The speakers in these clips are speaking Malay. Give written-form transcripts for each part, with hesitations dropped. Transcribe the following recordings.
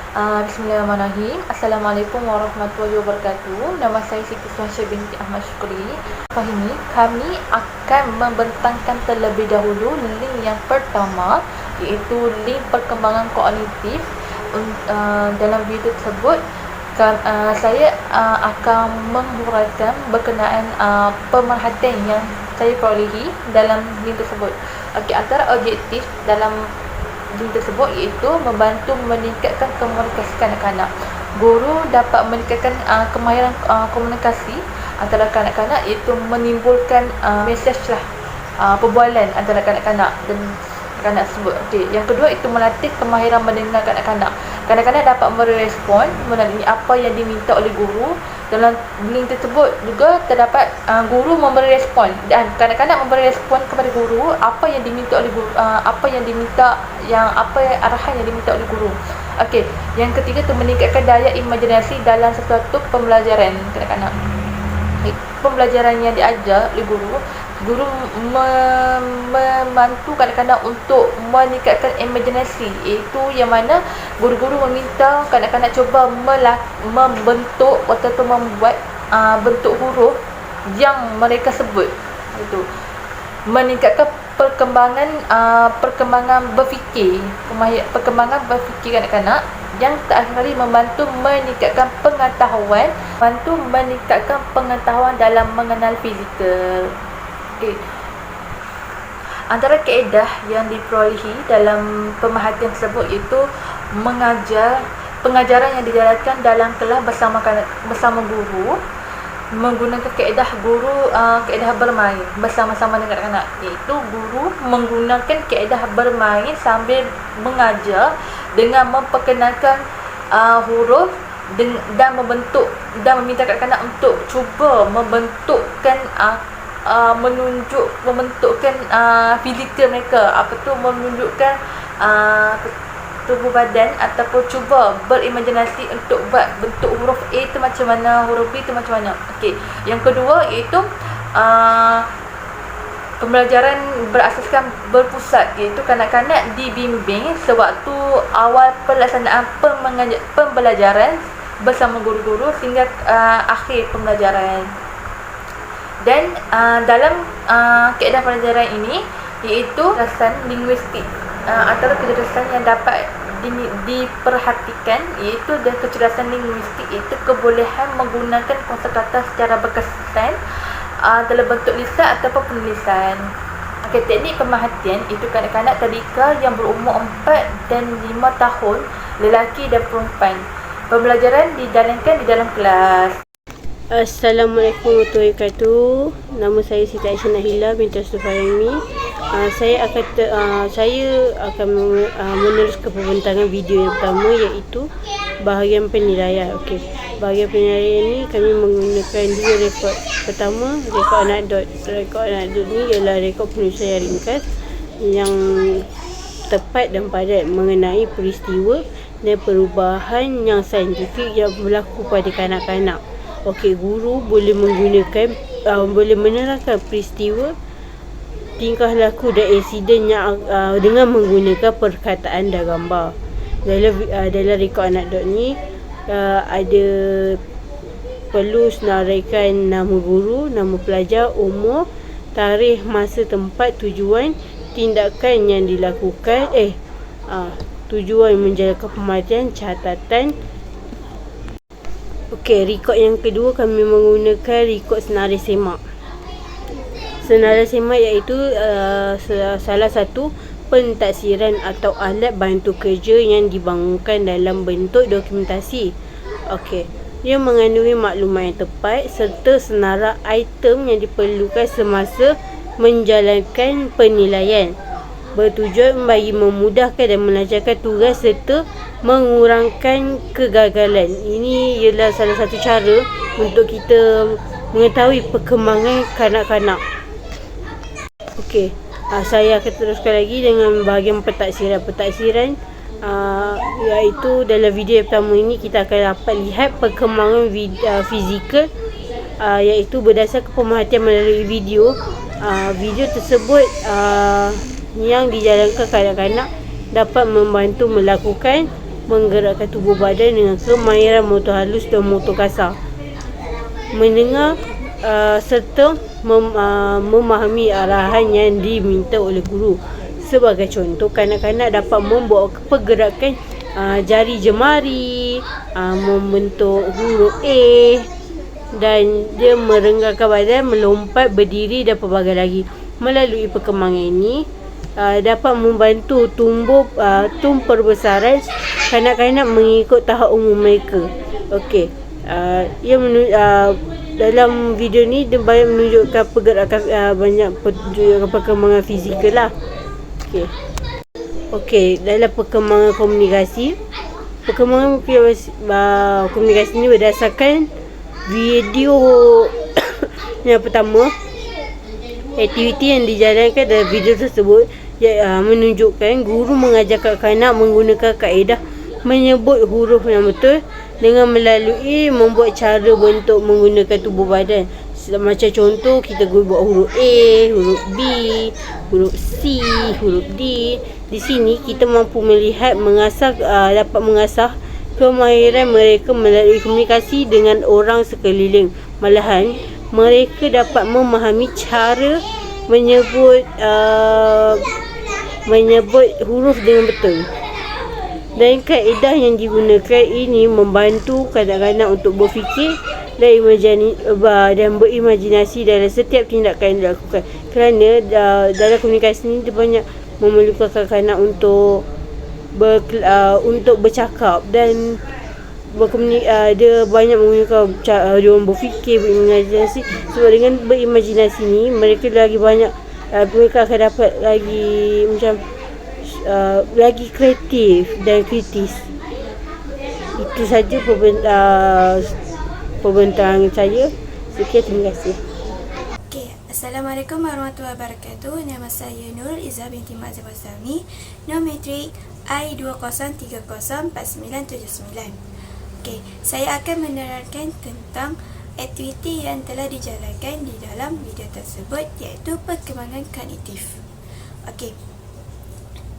Bismillahirrahmanirrahim. Assalamualaikum warahmatullahi wabarakatuh. Nama saya Siti Suhasyah binti Ahmad Syukri Fahimi. Kami akan membentangkan terlebih dahulu link yang pertama, iaitu link perkembangan kognitif. Dalam video tersebut saya akan menghuraikan berkenaan pemerhatian yang saya perolehi dalam link tersebut. Antara objektif dalam link tersebut iaitu membantu meningkatkan komunikasi kanak-kanak. Guru dapat meningkatkan kemahiran komunikasi antara kanak-kanak, iaitu menimbulkan mesej perbualan antara kanak-kanak dan kanak tersebut. Yang kedua itu melatih kemahiran mendengar kanak-kanak. Kanak-kanak dapat merespon melalui apa yang diminta oleh guru. Dalam link tersebut juga terdapat guru memberi respon dan kanak-kanak memberi respon kepada guru apa yang diminta oleh guru, arahan yang diminta oleh guru. Yang ketiga itu meningkatkan daya imajinasi dalam sesuatu pembelajaran kanak-kanak. Pembelajaran yang diajar oleh guru membantu kanak-kanak untuk meningkatkan imajinasi, iaitu yang mana guru-guru meminta kanak-kanak cuba membentuk atau membuat bentuk huruf yang mereka sebut. Itu meningkatkan perkembangan berfikir kanak-kanak. Yang terakhir kali membantu meningkatkan pengetahuan dalam mengenal fizikal. Antara kaedah yang diperolehi dalam pemerhatian tersebut iaitu pengajaran yang dijalankan dalam kelas bersama guru, menggunakan kaedah bermain bersama-sama dengan anak-anak, iaitu guru menggunakan kaedah bermain sambil mengajar dengan memperkenalkan huruf dan meminta kanak-kanak untuk cuba membentukkan fizikal mereka, menunjukkan tubuh badan ataupun cuba berimajinasi untuk buat bentuk huruf A itu macam mana, huruf B itu macam mana. Yang kedua iaitu pembelajaran berasaskan berpusat, iaitu kanak-kanak dibimbing sewaktu awal pelaksanaan pembelajaran bersama guru-guru sehingga akhir pembelajaran. Dan dalam kaedah pelajaran ini iaitu kecerdasan linguistik. Antara kecerdasan yang dapat diperhatikan iaitu kecerdasan linguistik, iaitu kebolehan menggunakan kosakata secara berkesan dalam bentuk lisan ataupun penulisan. Teknik pemerhatian itu kanak-kanak tadika yang berumur 4 dan 5 tahun, lelaki dan perempuan. Pembelajaran dijalankan di dalam kelas. Assalamualaikum warahmatullahi wabarakatuh. Nama saya Siti Aisyah Nahila binti Fahimi. Saya akan meneruskan pembentangan video yang pertama, iaitu bahagian penilaian. Bahagian penilaian ini kami menggunakan dua rekod. Pertama, rekod anekdot. Rekod anekdot ni ialah rekod penulisan yang ringkas yang tepat dan padat mengenai peristiwa dan perubahan yang saintifik yang berlaku pada kanak-kanak. Guru boleh menerangkan peristiwa, tingkah laku dan insiden yang dengan menggunakan perkataan dan gambar. Dalam rekod anekdot ni ada perlu senaraikan nama guru, nama pelajar, umur, tarikh, masa, tempat, tujuan, tindakan yang dilakukan, tujuan menjalankan pemerhatian, catatan. Rekod yang kedua kami menggunakan rekod senarai semak. Senarai semak iaitu salah satu pentaksiran atau alat bantu kerja yang dibangunkan dalam bentuk dokumentasi. Dia mengandungi maklumat yang tepat serta senarai item yang diperlukan semasa menjalankan penilaian, bertujuan bagi memudahkan dan melancarkan tugas serta mengurangkan kegagalan. Ini ialah salah satu cara untuk kita mengetahui perkembangan kanak-kanak. Saya akan teruskan lagi dengan bahagian pentaksiran. Iaitu dalam video yang pertama ini kita akan dapat lihat perkembangan fizikal, iaitu berdasarkan pemerhatian melalui video. Video tersebut yang dijalankan kanak-kanak dapat membantu melakukan menggerakkan tubuh badan dengan kemahiran motor halus dan motor kasar. Mendengar serta memahami arahan yang diminta oleh guru. Sebagai contoh, kanak-kanak dapat membuat pergerakan jari jemari, membentuk huruf A, dan dia merenggangkan badan, melompat, berdiri dan pelbagai lagi. Melalui perkembangan ini dapat membantu tumbuh perbesaran kanak-kanak mengikut tahap umur mereka. Okey. Dalam video ni dia banyak menunjukkan pergerakan, banyak menunjukkan perkembangan fizikal lah. Okey, dalam perkembangan komunikasi ni berdasarkan video yang pertama. Aktiviti yang dijalankan dalam video tersebut menunjukkan guru mengajar kanak-kanak menggunakan kaedah menyebut huruf yang betul dengan melalui membuat cara bentuk menggunakan tubuh badan. Macam contoh, kita buat huruf A, huruf B, huruf C, huruf D. Di sini kita mampu melihat dapat mengasah kemahiran mereka melalui komunikasi dengan orang sekeliling. Malahan, mereka dapat memahami cara menyebut huruf dengan betul. Dan kaedah yang digunakan ini membantu kanak-kanak untuk berfikir dan berimajinasi dalam setiap tindakan yang dilakukan. Kerana dalam komunikasi ini dia banyak memerlukan kanak-kanak untuk bercakap dan dia banyak menggunakan dia orang berfikir, berimajinasi. Sebab dengan berimajinasi ni mereka lagi banyak mereka akan dapat lagi lagi kreatif dan kritis. Itu saja pembentahan saya. Sekian, terima kasih. Assalamualaikum warahmatullahi wabarakatuh. Nama saya Nurul Izzah binti Mazhab Azami, nombor metrik I20304979. Saya akan menerangkan tentang aktiviti yang telah dijalankan di dalam video tersebut, iaitu perkembangan kognitif.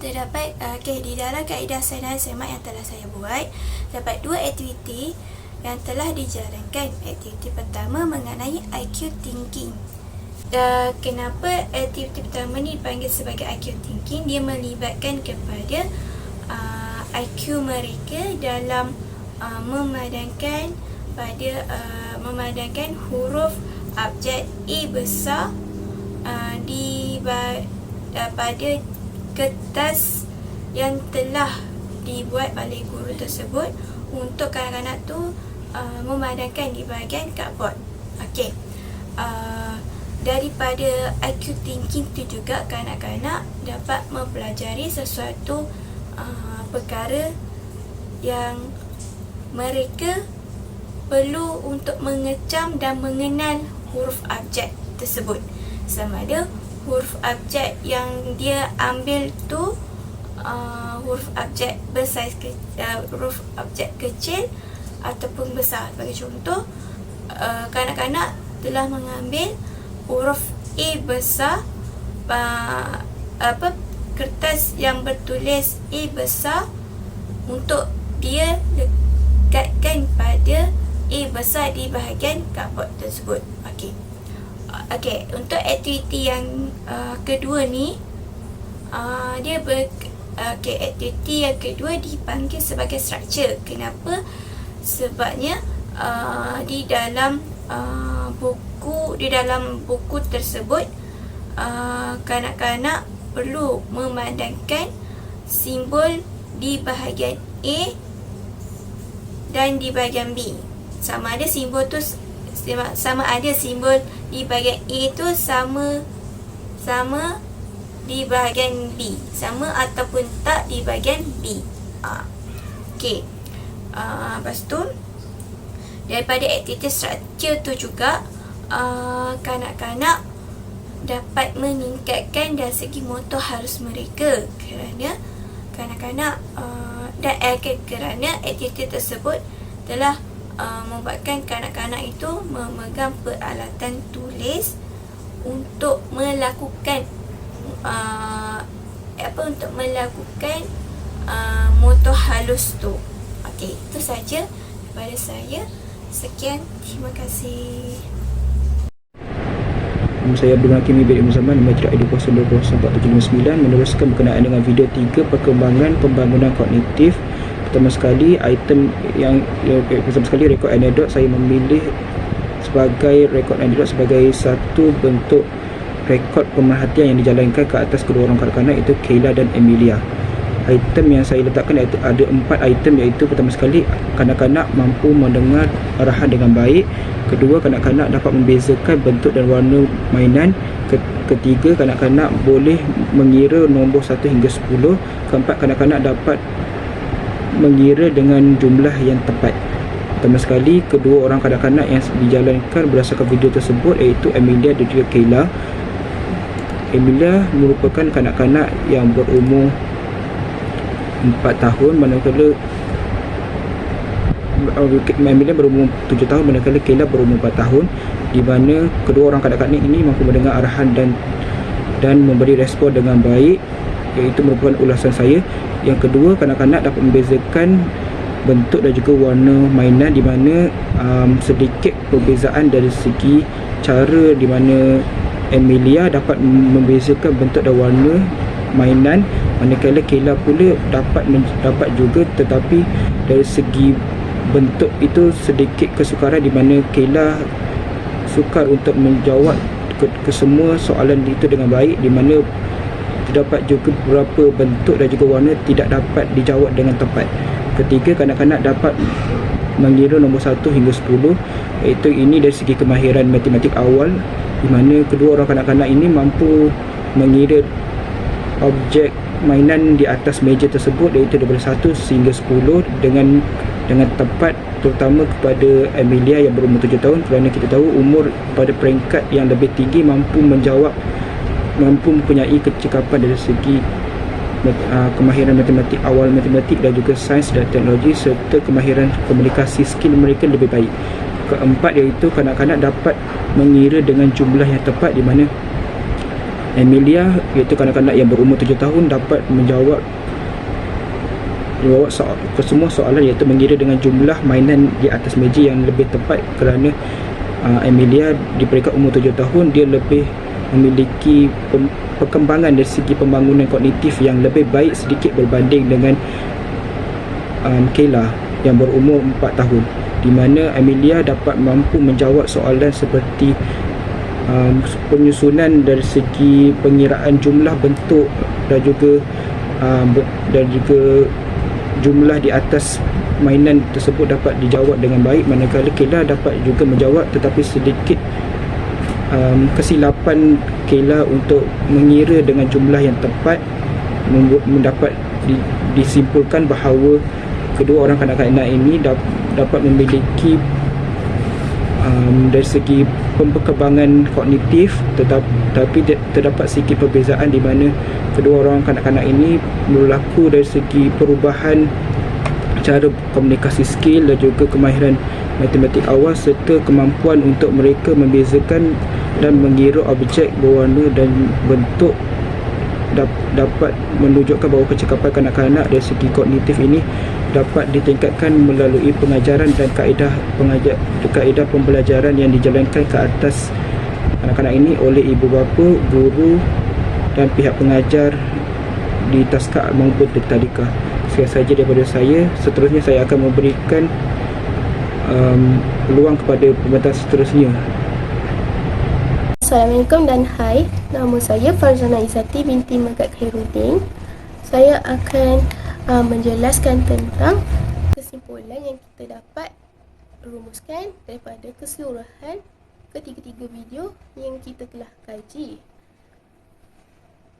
Terdapat di dalam kaedah sains semak yang telah saya buat, terdapat dua aktiviti yang telah dijalankan. Aktiviti pertama mengenai IQ thinking. Kenapa aktiviti pertama ni dipanggil sebagai IQ thinking? Dia melibatkan kepada IQ mereka dalam memadankan huruf abjad A besar pada kertas yang telah dibuat oleh guru tersebut untuk kanak-kanak tu memadamkan di bahagian cardboard. Daripada IQ thinking tu juga kanak-kanak dapat mempelajari sesuatu perkara yang mereka perlu untuk mengecam dan mengenal huruf abjad tersebut. Sama ada huruf abjad yang dia ambil tu huruf abjad bersaiz huruf abjad kecil ataupun besar. Sebagai contoh, kanak-kanak telah mengambil huruf A besar, kertas yang bertulis A besar, untuk dia lekatkan pada A besar di bahagian cardboard tersebut. Untuk aktiviti yang kedua ni, aktiviti yang kedua dipanggil sebagai structure. Kenapa? Sebabnya di dalam buku tersebut kanak-kanak perlu memandangkan simbol di bahagian A dan di bahagian B. Sama ada simbol di bahagian A tu sama di bahagian B, sama ataupun tak di bahagian B. Lepas tu, daripada aktiviti struktur tu juga kanak-kanak dapat meningkatkan dari segi motor halus mereka, kerana kanak-kanak kerana aktiviti tersebut telah membuatkan kanak-kanak itu memegang peralatan tulis untuk melakukan motor halus tu. Okey, itu saja daripada saya. Sekian, terima kasih. Saya Abdul Hakim bin Zaman, nombor tidak ID 020479, meneruskan berkenaan dengan video 3 perkembangan pembangunan kognitif. Pertama sekali, rekod anekdot. Saya memilih sebagai rekod anekdot sebagai satu bentuk rekod pemerhatian yang dijalankan ke atas kedua orang kanak-kanak, iaitu Kayla dan Emilia. Item yang saya letakkan ada 4 item, iaitu pertama sekali, kanak-kanak mampu mendengar arahan dengan baik. Kedua, kanak-kanak dapat membezakan bentuk dan warna mainan. Ketiga, kanak-kanak boleh mengira nombor 1 hingga 10. Keempat, kanak-kanak dapat mengira dengan jumlah yang tepat. Pertama sekali, kedua orang kanak-kanak yang dijalankan berdasarkan video tersebut, iaitu Emilia dan juga Kayla. Emilia merupakan kanak-kanak yang berumur 4 tahun, manakala Emilia berumur 7 tahun, manakala Kayla berumur 4 tahun, di mana kedua orang kanak-kanak ini mampu mendengar arahan dan memberi respon dengan baik, iaitu merupakan ulasan saya. Yang kedua, kanak-kanak dapat membezakan bentuk dan juga warna mainan, di mana sedikit perbezaan dari segi cara di mana Emilia dapat membezakan bentuk dan warna mainan, manakala Kayla pula dapat juga, tetapi dari segi bentuk itu sedikit kesukaran, di mana Kayla sukar untuk menjawab ke semua soalan itu dengan baik, di mana terdapat juga beberapa bentuk dan juga warna tidak dapat dijawab dengan tepat. Ketiga, kanak-kanak dapat mengira nombor 1 hingga 10, iaitu ini dari segi kemahiran matematik awal, di mana kedua orang kanak-kanak ini mampu mengira objek mainan di atas meja tersebut, iaitu daripada 1 hingga 10 dengan tepat, terutama kepada Emilia yang berumur 7 tahun, kerana kita tahu umur pada peringkat yang lebih tinggi mampu mempunyai kecekapan dari segi kemahiran matematik awal, matematik dan juga sains dan teknologi, serta kemahiran komunikasi, skill mereka lebih baik. Keempat, iaitu kanak-kanak dapat mengira dengan jumlah yang tepat, di mana Emilia, iaitu kanak-kanak yang berumur 7 tahun, dapat menjawab ke semua soalan, iaitu mengira dengan jumlah mainan di atas meja yang lebih tepat, kerana Emilia di peringkat umur 7 tahun dia lebih memiliki perkembangan dari segi pembangunan kognitif yang lebih baik sedikit berbanding dengan Kayla yang berumur 4 tahun, di mana Emilia dapat mampu menjawab soalan seperti penyusunan dari segi pengiraan jumlah bentuk dan juga jumlah di atas mainan tersebut dapat dijawab dengan baik, manakala Kayla dapat juga menjawab, tetapi sedikit kesilapan Kayla untuk mengira dengan jumlah yang tepat mendapat disimpulkan bahawa kedua orang kanak-kanak ini dapat memiliki dari segi perkembangan kognitif, tetapi terdapat sedikit perbezaan, di mana kedua orang kanak-kanak ini berlaku dari segi perubahan cara komunikasi, skill dan juga kemahiran matematik awal, serta kemampuan untuk mereka membezakan dan mengira objek berwarna dan bentuk dapat menunjukkan bahawa kecekapan kanak-kanak dari segi kognitif ini dapat ditingkatkan melalui pengajaran dan kaedah pembelajaran yang dijalankan ke atas anak-anak ini oleh ibu bapa, guru dan pihak pengajar di taska maupun di tadika. Sekian sahaja daripada saya. Seterusnya saya akan memberikan peluang kepada pembentang seterusnya. Assalamualaikum dan hai, nama saya Farzana Izzati binti Megat Khairuddin. Saya akan menjelaskan tentang kesimpulan yang kita dapat rumuskan daripada keseluruhan ketiga-tiga video yang kita telah kaji.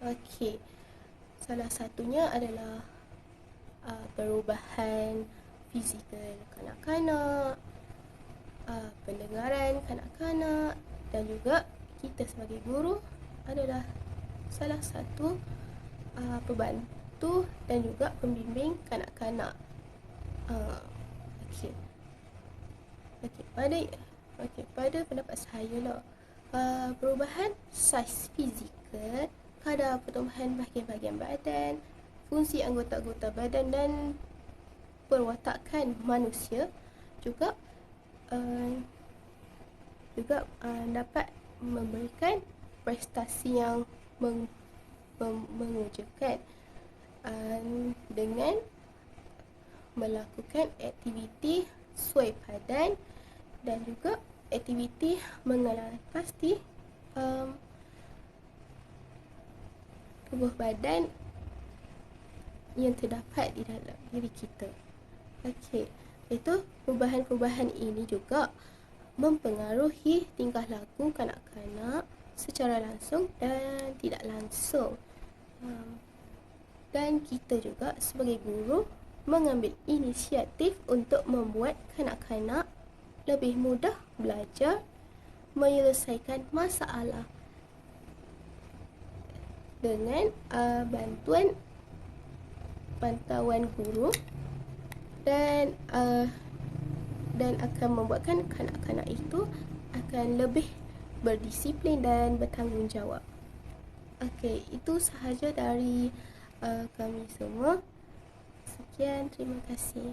Okey, salah satunya adalah perubahan fizikal kanak-kanak, pendengaran kanak-kanak, dan juga kita sebagai guru adalah salah satu pembantu dan juga pembimbing kanak-kanak. Pada pendapat saya lah, perubahan saiz fizikal, kadar pertumbuhan bahagian-bahagian badan, fungsi anggota-anggota badan dan perwatakan manusia juga dapat memberikan prestasi yang mengejutkan dengan melakukan aktiviti suai padan dan juga aktiviti mengenal pasti tubuh badan yang terdapat di dalam diri kita. Okey, itu perubahan-perubahan ini juga mempengaruhi tingkah laku kanak-kanak secara langsung dan tidak langsung. Dan kita juga sebagai guru mengambil inisiatif untuk membuat kanak-kanak lebih mudah belajar, menyelesaikan masalah dengan pantauan guru dan akan membuatkan kanak-kanak itu akan lebih berdisiplin dan bertanggungjawab. Okey, itu sahaja dari kami semua. Sekian, terima kasih.